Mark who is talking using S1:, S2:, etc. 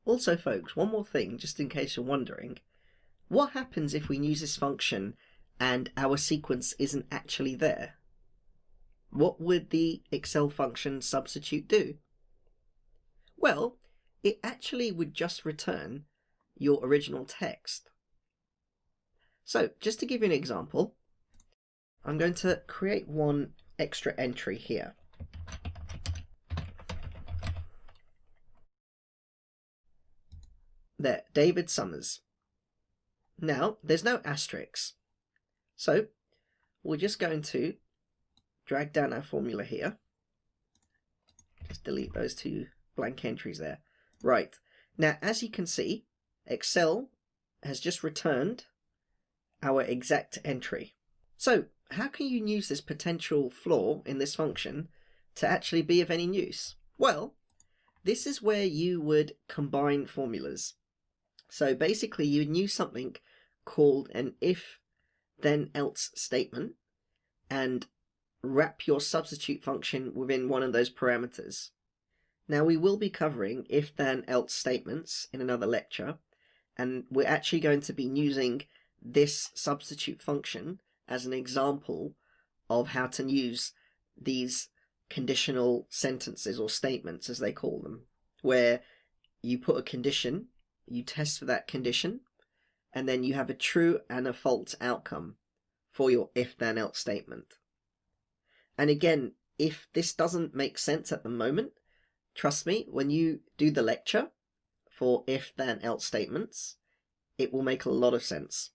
S1: Also, folks, one more thing, just in case you're wondering. What happens if we use this function and our sequence isn't actually there? What would the Excel function substitute do? Well, it actually would just return your original text. So, just to give you an example, I'm going to create one extra entry here. There, David Summers. Now, there's no asterisks. So, we're just going to drag down our formula here. Just delete those two blank entries there. Right. Now, as you can see, Excel has just returned our exact entry. So, how can you use this potential flaw in this function to actually be of any use? Well, this is where you would combine formulas. So basically, you would use something called an if-then-else statement and wrap your substitute function within one of those parameters. Now, we will be covering if-then-else statements in another lecture, and we're actually going to be using this substitute function as an example of how to use these conditional sentences or statements, as they call them, where you put a condition, you test for that condition, and then you have a true and a false outcome for your if-then-else statement. And again, if this doesn't make sense at the moment, trust me, when you do the lecture for if-then-else statements, it will make a lot of sense.